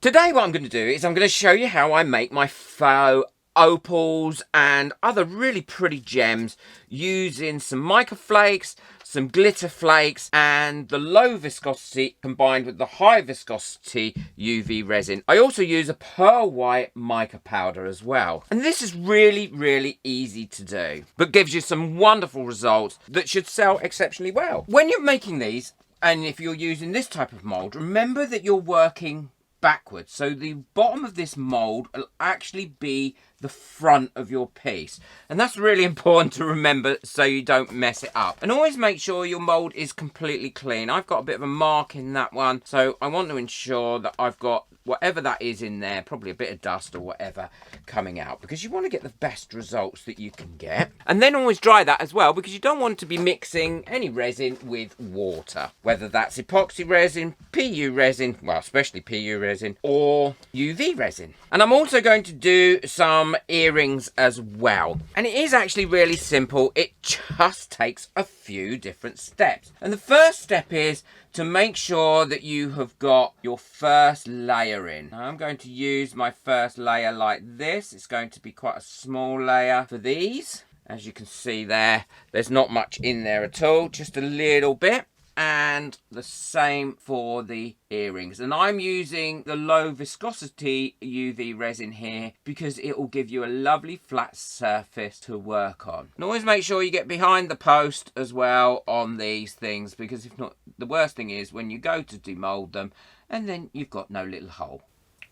Today what I'm going to do is I'm going to show you how I make my faux opals and other really pretty gems using some mica flakes, some glitter flakes and the low viscosity combined with the high viscosity UV resin. I also use a pearl white mica powder as well. And this is really easy to do, but gives you some wonderful results that should sell exceptionally well. When you're making these, and if you're using this type of mold, remember that you're working backwards. So the bottom of this mold will actually be the front of your piece. And that's really important to remember so you don't mess it up. And always make sure your mold is completely clean. I've got a bit of a mark in that one, so I want to ensure that I've got whatever that is in there, probably a bit of dust or whatever, coming out, because you want to get the best results that you can get. And then always dry that as well, because you don't want to be mixing any resin with water, whether that's epoxy resin, PU resin, well, especially PU resin, or UV resin. And I'm also going to do some earrings as well. And it is actually really simple. It just takes a few different steps. And the first step is to make sure that you have got your first layer in. Now I'm going to use my first layer like this. It's going to be quite a small layer for these. As you can see there, there's not much in there at all, just a little bit. And the same for the earrings. And I'm using the low viscosity UV resin here because it will give you a lovely flat surface to work on. And always make sure you get behind the post as well on these things, because if not, the worst thing is when you go to demold them and then you've got no little hole.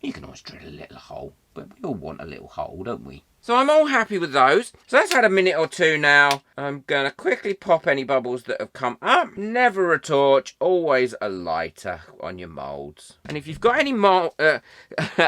You can always drill a little hole, but we all want a little hole, don't we? So I'm all happy with those. So that's had a minute or two now. I'm going to quickly pop any bubbles that have come up. Never a torch, always a lighter on your moulds. And if you've got any mold,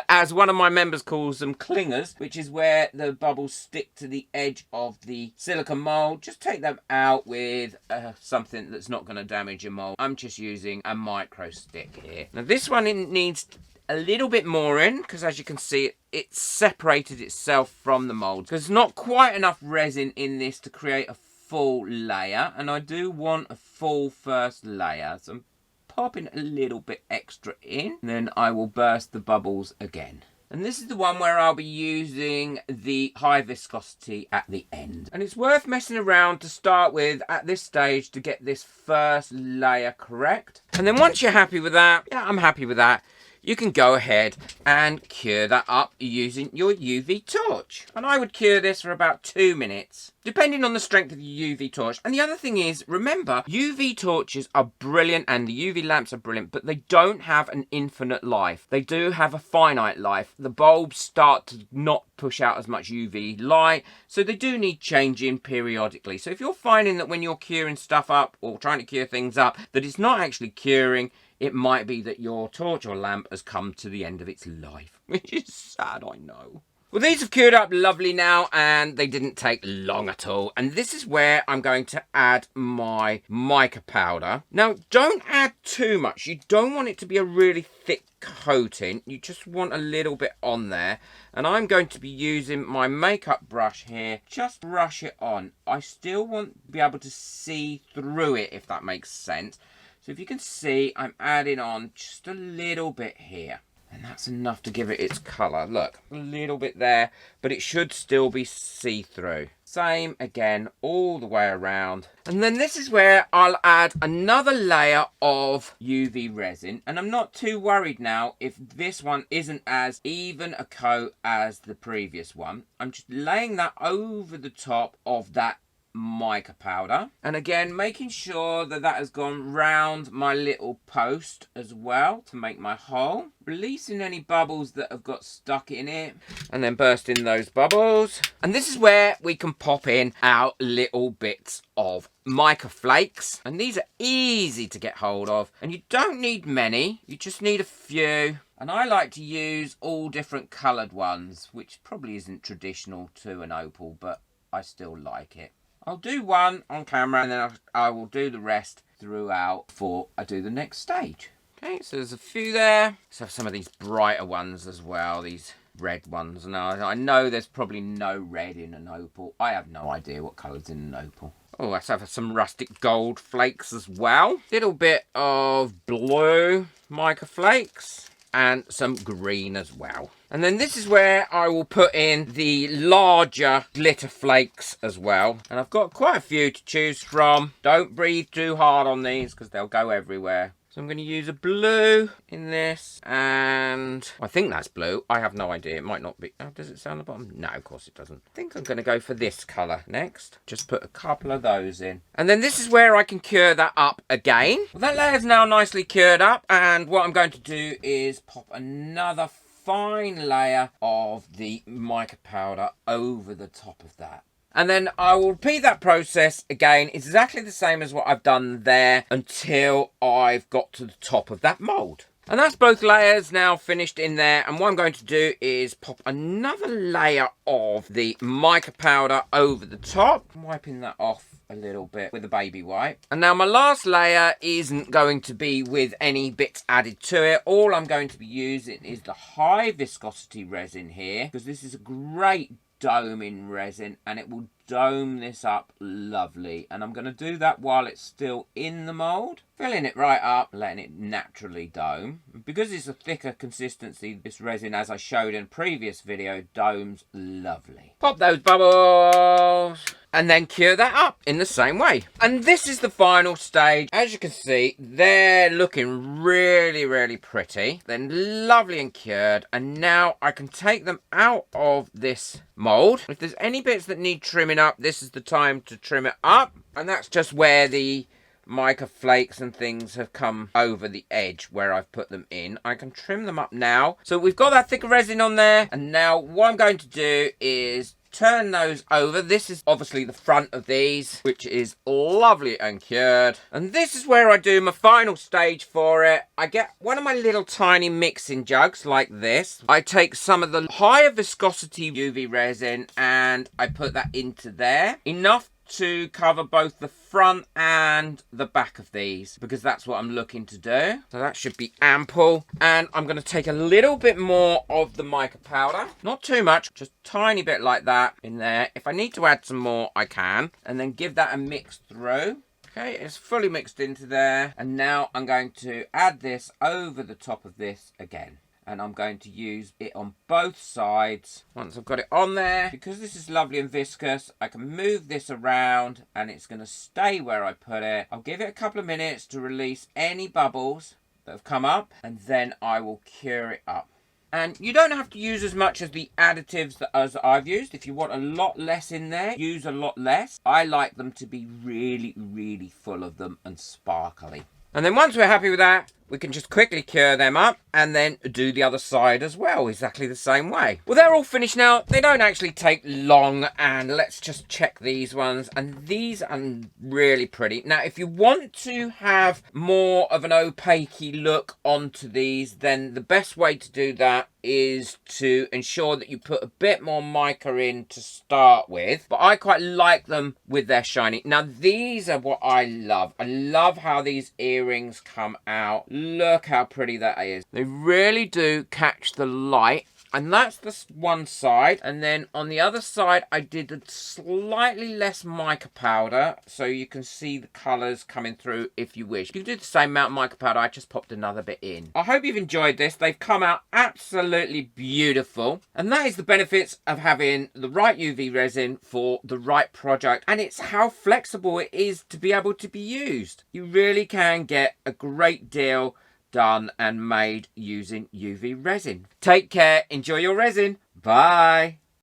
as one of my members calls them, clingers, which is where the bubbles stick to the edge of the silicone mould, just take them out with something that's not going to damage your mould. I'm just using a micro stick here. Now this one needs a little bit more in, because as you can see it separated itself from the mould, because there's not quite enough resin in this to create a full layer, and I do want a full first layer, so I'm popping a little bit extra in, and then I will burst the bubbles again. And this is the one where I'll be using the high viscosity at the end. And it's worth messing around to start with at this stage to get this first layer correct. And then once you're happy with that, yeah, I'm happy with that, you can go ahead and cure that up using your UV torch. And I would cure this for about 2 minutes, depending on the strength of your UV torch. And the other thing is, remember, UV torches are brilliant and the UV lamps are brilliant, but they don't have an infinite life. They do have a finite life. The bulbs start to not push out as much UV light, so they do need changing periodically. So if you're finding that when you're curing stuff up or trying to cure things up, that it's not actually curing, it might be that your torch or lamp has come to the end of its life, which is sad, I know. Well, these have cured up lovely now, and they didn't take long at all. And this is where I'm going to add my mica powder. Now, don't add too much. You don't want it to be a really thick coating. You just want a little bit on there. And I'm going to be using my makeup brush here. Just brush it on. I still want to be able to see through it, if that makes sense. So if you can see, I'm adding on just a little bit here. And that's enough to give it its colour. Look, a little bit there, but it should still be see-through. Same again, all the way around. And then this is where I'll add another layer of UV resin. And I'm not too worried now if this one isn't as even a coat as the previous one. I'm just laying that over the top of that mica powder, and again making sure that that has gone round my little post as well to make my hole, releasing any bubbles that have got stuck in it, and then bursting those bubbles. And this is where we can pop in our little bits of mica flakes, and these are easy to get hold of, and you don't need many, you just need a few. And I like to use all different coloured ones, which probably isn't traditional to an opal, but I still like it. I'll do one on camera, and then I will do the rest throughout before I do the next stage. Okay, so there's a few there. Let's have some of these brighter ones as well, these red ones. Now, I know there's probably no red in an opal. I have no idea what colour's in an opal. Oh, let's have some rustic gold flakes as well. Little bit of blue mica flakes. and some green as well. And then this is where I will put in the larger glitter flakes as well. And I've got quite a few to choose from. Don't breathe too hard on these because they'll go everywhere. So I'm going to use a blue in this, and I think that's blue. I have no idea. It might not be. Oh, does it say on the bottom? No, of course it doesn't. I think I'm going to go for this colour next. Just put a couple of those in. And then this is where I can cure that up again. Well, that layer's now nicely cured up, and what I'm going to do is pop another fine layer of the mica powder over the top of that. And then I will repeat that process again, exactly the same as what I've done there, until I've got to the top of that mould. And that's both layers now finished in there. And what I'm going to do is pop another layer of the mica powder over the top. I'm wiping that off a little bit with a baby wipe. And now my last layer isn't going to be with any bits added to it. All I'm going to be using is the high viscosity resin here, because this is a great doming resin and it will dome this up lovely. And I'm going to do that while it's still in the mould, filling it right up, letting it naturally dome. Because it's a thicker consistency, this resin, as I showed in a previous video, domes lovely. Pop those bubbles and then cure that up in the same way. And this is the final stage. As you can see, they're looking really, really pretty. They're lovely and cured. And now I can take them out of this mould. If there's any bits that need trimming up, this is the time to trim it up. And that's just where the mica flakes and things have come over the edge where I've put them in. I can trim them up now. So we've got that thicker resin on there. And now what I'm going to do is turn those over. This is obviously the front of these, which is lovely and cured. And this is where I do my final stage for it. I get one of my little tiny mixing jugs like this. I take some of the higher viscosity UV resin and I put that into there. Enough to cover both the front and the back of these, because that's what I'm looking to do. So that should be ample. And I'm going to take a little bit more of the mica powder. Not too much, just a tiny bit like that in there. If I need to add some more, I can. And then give that a mix through. Okay, it's fully mixed into there. And now I'm going to add this over the top of this again. And I'm going to use it on both sides. Once I've got it on there, because this is lovely and viscous, I can move this around and it's going to stay where I put it. I'll give it a couple of minutes to release any bubbles that have come up, and then I will cure it up. And you don't have to use as much as the additives as I've used. If you want a lot less in there, use a lot less. I like them to be really, really full of them and sparkly. And then once we're happy with that, we can just quickly cure them up and then do the other side as well, exactly the same way. Well, they're all finished now. They don't actually take long, and let's just check these ones. And these are really pretty. Now, if you want to have more of an opaque look onto these, then the best way to do that is to ensure that you put a bit more mica in to start with. But I quite like them with their shiny. Now, these are what I love. I love how these earrings come out. Look how pretty that is. They really do catch the light. And that's the one side. And then on the other side, I did a slightly less mica powder, so you can see the colours coming through if you wish. You can do the same amount of mica powder. I just popped another bit in. I hope you've enjoyed this. They've come out absolutely beautiful. And that is the benefits of having the right UV resin for the right project. And it's how flexible it is to be able to be used. You really can get a great deal done and made using UV resin. Take care, enjoy your resin, bye.